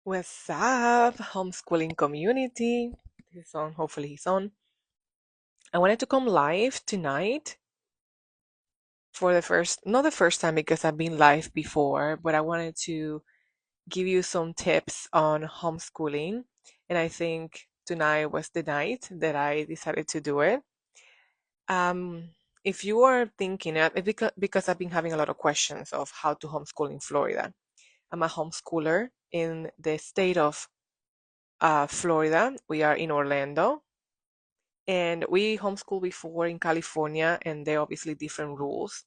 What's up, homeschooling community? He's on, hopefully he's on. I wanted to come live tonight for not the first time because I've been live before, but I wanted to give you some tips on homeschooling. And I think tonight was the night that I decided to do it. Um, if you are thinking, because I've been having a lot of questions of how to homeschool in Florida. I'm a homeschooler in the state of Florida. We are in Orlando. And we homeschooled before in California, and there are obviously different rules.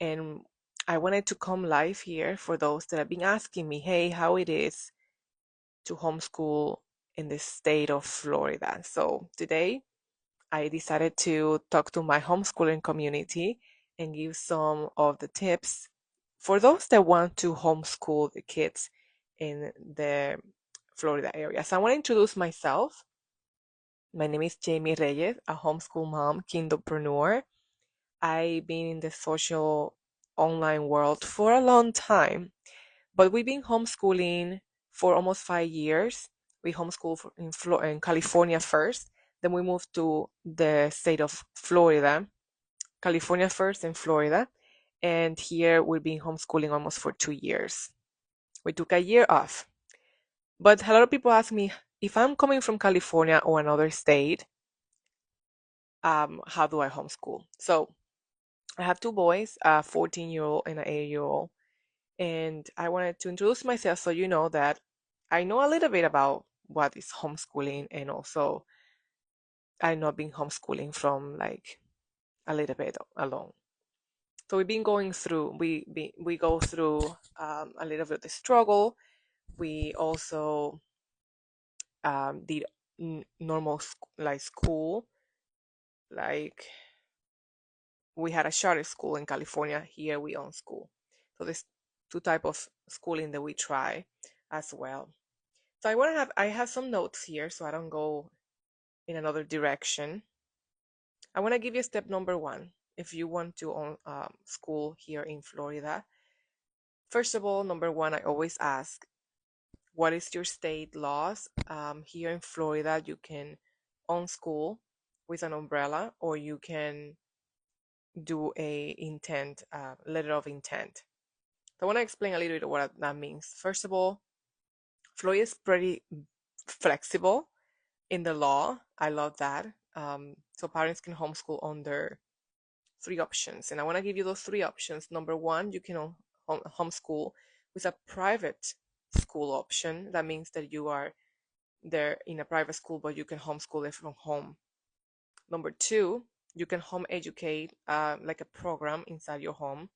And I wanted to come live here for those that have been asking me, hey, how it is to homeschool in the state of Florida. So today I decided to talk to my homeschooling community and give some of the tips for those that want to homeschool the kids in the Florida area. So I want to introduce myself. My name is Jamie Reyes, a homeschool mom, kindlepreneur. I've been in the social online world for a long time, but we've been homeschooling for almost 5 years. We homeschooled in California first, then we moved to the state of Florida, California first and Florida, and here we've been homeschooling almost for 2 years. We took a year off, but a lot of people ask me if I'm coming from California or another state, how do I homeschool? So I have two boys, a 14-year-old and an 8-year-old. And I wanted to introduce myself so you know that I know a little bit about what is homeschooling, and also I've not been homeschooling from like a little bit alone. So we've been going through, we go through a little bit of the struggle. We also did normal like school, like we had a charter school in California. Here we own school. So there's two type of schooling that we try as well. So I have some notes here so I don't go in another direction. I want to give you step number one if you want to own school here in Florida. First of all, number one, I always ask, what is your state laws? Here in Florida, you can own school with an umbrella, or you can do a letter of intent. So I want to explain a little bit what that means. First of all, Florida is pretty flexible in the law. I love that. So parents can homeschool under three options. And I want to give you those three options. Number one, you can homeschool with a private school option. That means that you are there in a private school, but you can homeschool it from home. Number two, you can home educate, like a program inside your home.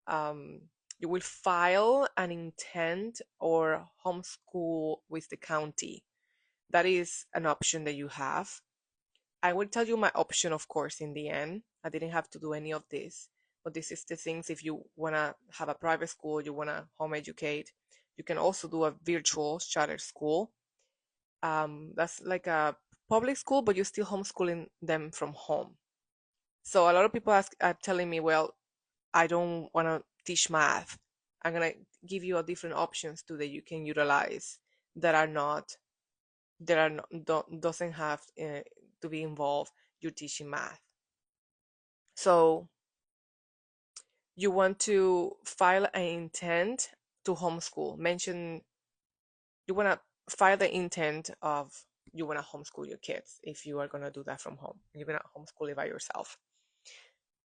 Um, you will file an intent or homeschool with the county. That is an option that you have. I will tell you my option, of course, in the end. I didn't have to do any of this, but this is the things if you want to have a private school, you want to home educate. You can also do a virtual charter school. That's like a public school, but you're still homeschooling them from home. So a lot of people are telling me, well, I don't want to teach math. I'm gonna give you a different options too that you can utilize that are not doesn't have to be involved. You're teaching math. So you want to file an intent to homeschool. Mention you want to file the intent of you want to homeschool your kids if you are going to do that from home. You're going to homeschool it by yourself.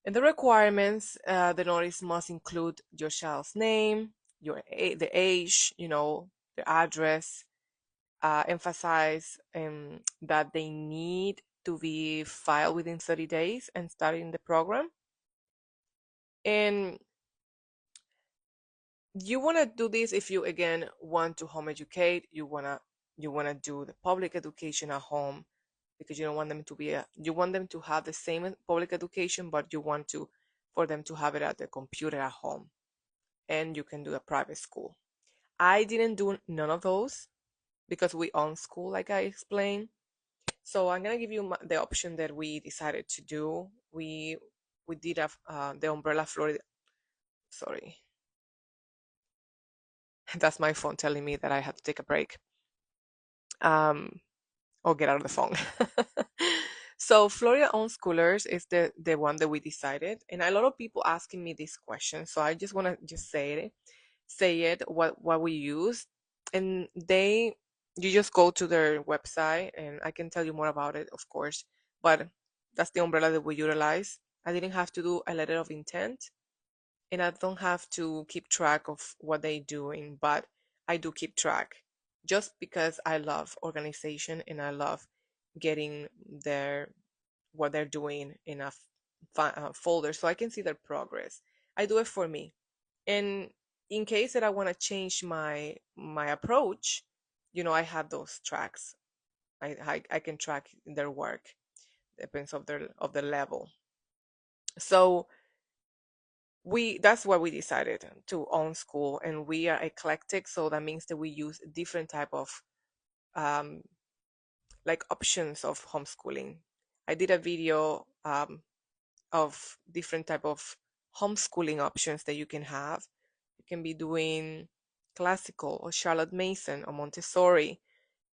And the requirements, the notice must include your child's name, the age, the address. Emphasize that they need to be filed within 30 days and starting the program. And you want to do this if you again want to home educate, you want to do the public education at home because you don't want them to you want them to have the same public education, but you want to for them to have it at the computer at home, and you can do a private school. I didn't do none of those because we own school, like I explained. So I'm gonna give you the option that we decided to do. We did have the umbrella Florida. Sorry, That's my phone telling me that I have to take a break. Um, or get out of the phone. So Florida Homeschoolers is the one that we decided, and a lot of people asking me this question. So I just want to just say it what we use, and you just go to their website, and I can tell you more about it, of course. But that's the umbrella that we utilize. I didn't have to do a letter of intent, and I don't have to keep track of what they're doing, but I do keep track just because I love organization and I love getting their what they're doing in a folder so I can see their progress. I do it for me. And in case that I want to change my approach, I have those tracks. I can track their work, depends of the level. So that's what we decided to own school, and we are eclectic, so that means that we use different type of um, like options of homeschooling. I did a video of different type of homeschooling options that you can have. You can be doing classical or Charlotte Mason or Montessori,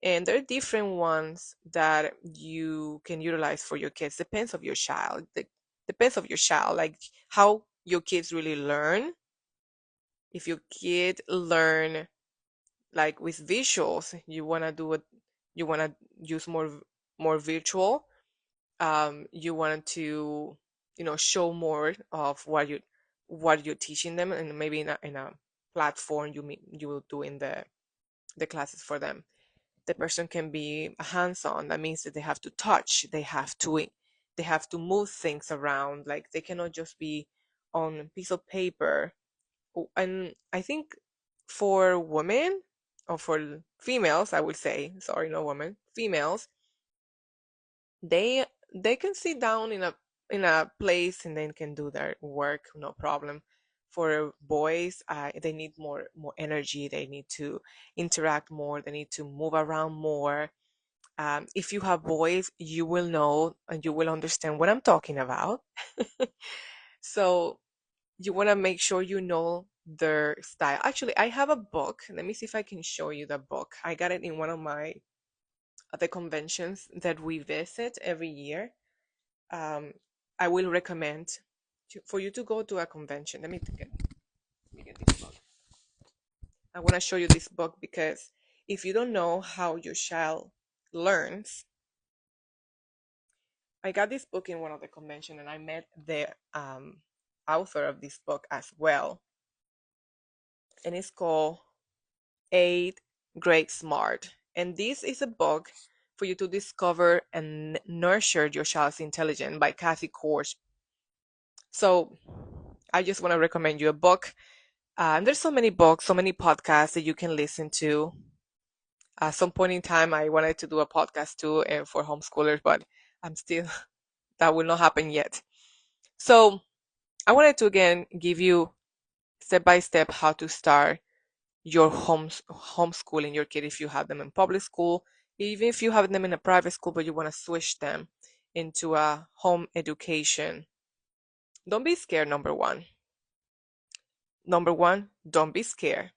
and there are different ones that you can utilize for your kids. Depends of your child. Depends of your child, like how your kids really learn. If your kid learn like with visuals, you want to do it, you want to use more virtual. You want to show more of what you're teaching them, and maybe in a platform you will do in the classes for them. The person can be hands-on. That means that they have to touch, they have to move things around, like they cannot just be on a piece of paper. And I think for women, or for females, I would say, sorry, no women, females, they they can sit down in a place and then can do their work, no problem. For boys, they need more energy. They need to interact more. They need to move around more. If you have boys, you will know and you will understand what I'm talking about. So you want to make sure you know their style. Actually, I have a book. Let me see if I can show you the book. I got it in one of my the conventions that we visit every year. um, I will recommend for you to go to a convention. Let me get this book. I want to show you this book because if you don't know how your child learns, I got this book in one of the convention and I met the author of this book as well, and it's called 8 Grade Smart. And this is a book for you to discover and nurture your child's intelligence by Kathy Kors. So I just want to recommend you a book. And there's so many books, so many podcasts that you can listen to. At some point in time, I wanted to do a podcast too for homeschoolers, but I'm still, that will not happen yet. So I wanted to again give you step by step how to start your homeschooling your kid if you have them in public school, even if you have them in a private school, but you want to switch them into a home education. Don't be scared, number one. Number one, don't be scared.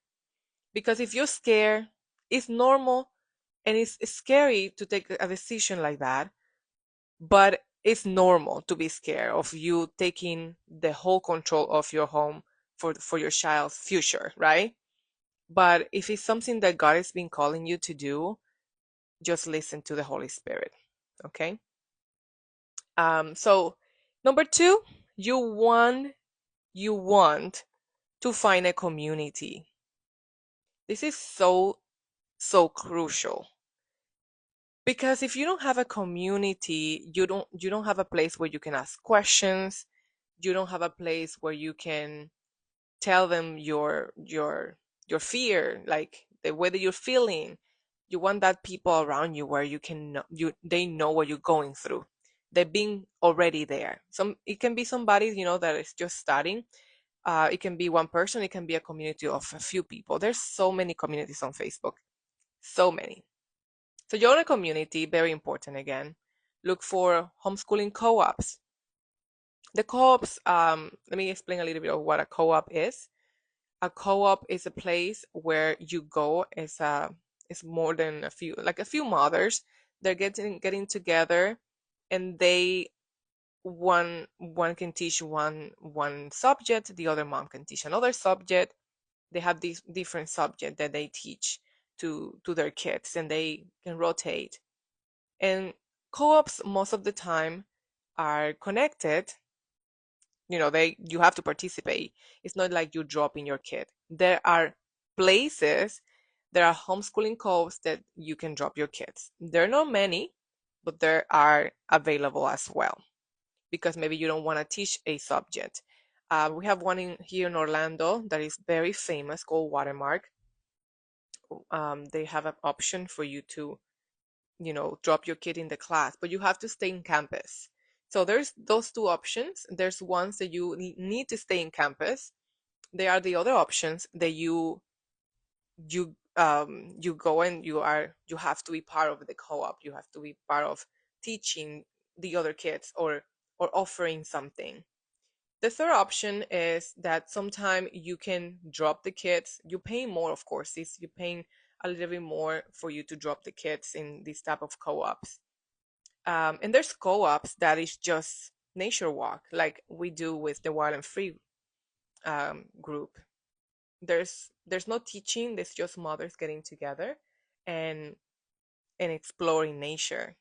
Because if you're scared, it's normal and it's scary to take a decision like that, but it's normal to be scared of you taking the whole control of your home for your child's future, right? But if it's something that God has been calling you to do, just listen to the Holy Spirit. Okay. So number two, you want to find a community. This is so crucial because if you don't have a community, you don't have a place where you can ask questions. You don't have a place where you can tell them your fear, like the way that you're feeling. You want that people around you where you can they know what you're going through. They've been already there. It can be somebody that is just starting. It can be one person. It can be a community of a few people. There's so many communities on Facebook, so many. So join a community, very important again. Look for homeschooling co-ops. The co-ops, let me explain a little bit of what a co-op is. A co-op is a place where you go as a is more than a few, like a few mothers. They're getting together, and they one can teach one subject, the other mom can teach another subject. They have these different subject that they teach to their kids, and they can rotate. And co-ops most of the time are connected. They you have to participate. It's not like you drop in your kid. There are places, there are homeschooling co-ops that you can drop your kids. There are not many, but there are available as well, because maybe you don't want to teach a subject. We have one here in Orlando that is very famous called Watermark. They have an option for you to, drop your kid in the class, but you have to stay in campus. So there's those two options. There's ones that you need to stay in campus. There are the other options that you go and you have to be part of the co-op. You have to be part of teaching the other kids, or offering something. The third option is that sometime you can drop the kids. You pay more, of course. You're paying a little bit more for you to drop the kids in this type of co-ops. And there's co-ops that is just nature walk, like we do with the Wild and Free group. There's no teaching. There's just mothers getting together and exploring nature.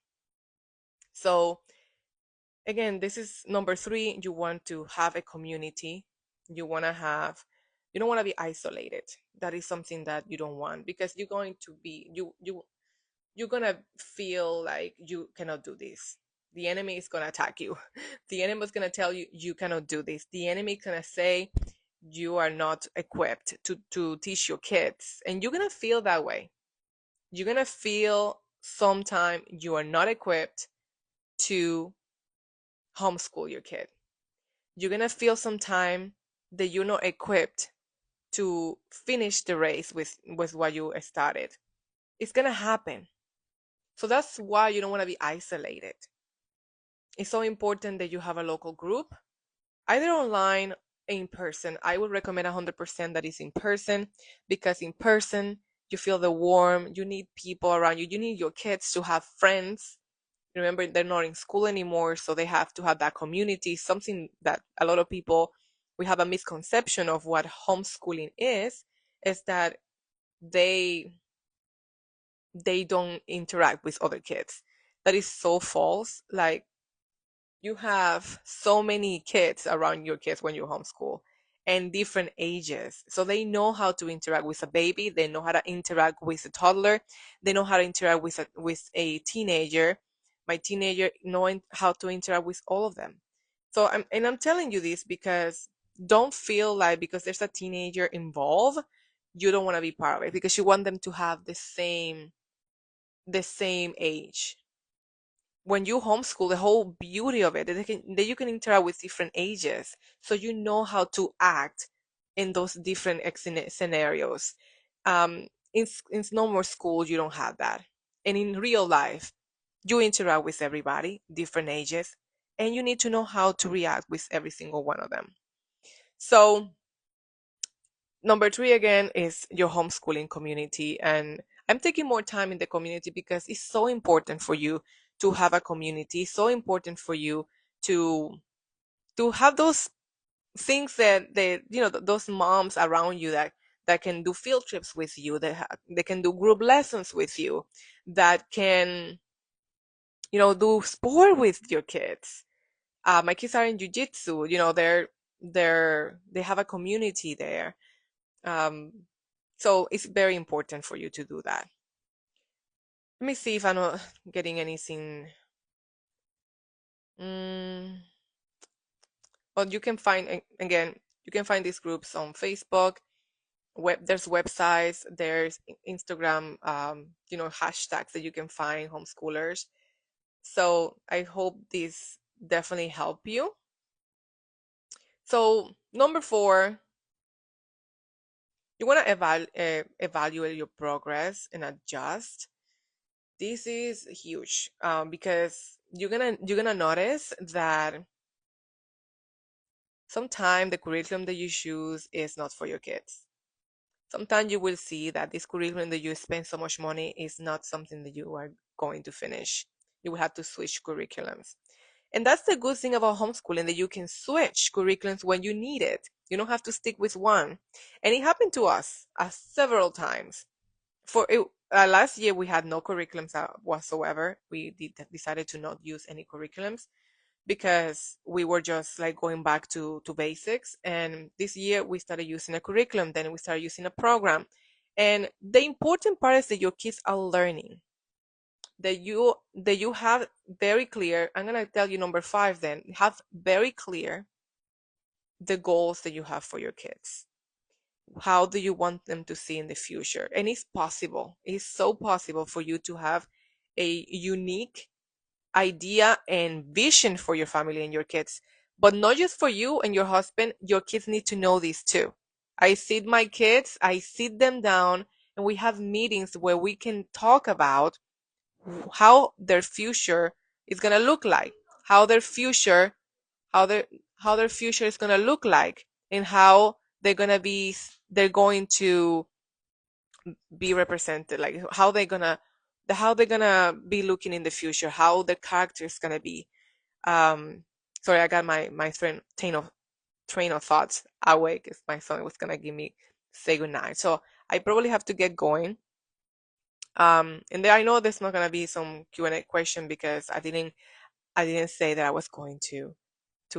So again, this is number three. You want to have a community. You want to have, you don't want to be isolated. That is something that you don't want, because you're going to be, you're going to feel like you cannot do this. The enemy is going to attack you. The enemy is going to tell you, you cannot do this. The enemy is going to say, you are not equipped to teach your kids. And you're going to feel that way. You're going to feel sometime you are not equipped to homeschool your kid. You're gonna feel sometime that you're not equipped to finish the race with what you started. It's gonna happen. So that's why you don't want to be isolated. It's so important that you have a local group, either online, in person. I would recommend 100% that is in person, because in person you feel the warm. You need people around you. You need your kids to have friends. Remember, they're not in school anymore, so they have to have that community. Something that a lot of people, we have a misconception of what homeschooling is that they they don't interact with other kids. That is so false. Like, you have so many kids around your kids when you homeschool, and different ages, so they know how to interact with a baby, they know how to interact with a toddler, they know how to interact with a teenager. My teenager knowing how to interact with all of them. So I'm telling you this because don't feel like because there's a teenager involved, you don't want to be part of it, because you want them to have the same age. When you homeschool, the whole beauty of it is that you can interact with different ages, so you know how to act in those different scenarios. In normal school, you don't have that, and in real life, you interact with everybody, different ages, and you need to know how to react with every single one of them. So number three again is your homeschooling community. And I'm taking more time in the community because it's so important for you to have a community, so important for you to have those things that those moms around you that can do field trips with you, that they can do group lessons with you, that can do sport with your kids. My kids are in jiu-jitsu. They have a community there. um, so it's very important for you to do that. Let me see if I'm not getting anything. Mm, well, you can find again. You can find these groups on Facebook. There's websites. There's Instagram. Hashtags that you can find homeschoolers. So I hope this definitely help you. So number four, you want to evaluate your progress and adjust. This is huge, because you're gonna notice that sometimes the curriculum that you choose is not for your kids. sometimes you will see that this curriculum that you spend so much money is not something that you are going to finish. You will have to switch curriculums. And that's the good thing about homeschooling, that you can switch curriculums when you need it. You don't have to stick with one. And it happened to us several times. For it, last year, we had no curriculums whatsoever. We decided to not use any curriculums because we were just like going back to basics. And this year, we started using a curriculum. Then we started using a program. And the important part is that your kids are learning, that you have very clear. I'm going to tell you number 5, then have very clear the goals that you have for your kids. How do you want them to see in the future? And it's possible, it's so possible for you to have a unique idea and vision for your family and your kids, but not just for you and your husband. Your kids need to know this too. I sit them down, and we have meetings where we can talk about how their future is going to look like, how their future how their how their future is going to look like, and how they're going to be represented, like how they're going to be looking in the future, how the character is going to be. um Sorry, I got my train of thoughts away because my son was going to give me say goodnight, so I probably have to get going. And there, I know there's not going to be some Q&A question because I didn't say that I was going to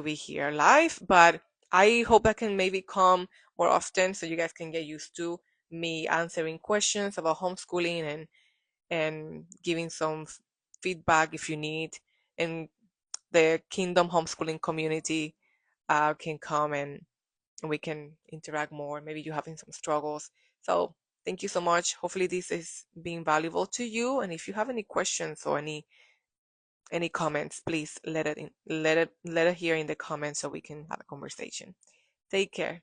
be here live, but I hope I can maybe come more often so you guys can get used to me answering questions about homeschooling, and giving some feedback if you need. And the Kingdom homeschooling community can come, and we can interact more. Maybe you're having some struggles. So thank you so much. Hopefully this is being valuable to you. And if you have any questions or any comments, please let it hear in the comments so we can have a conversation. Take care.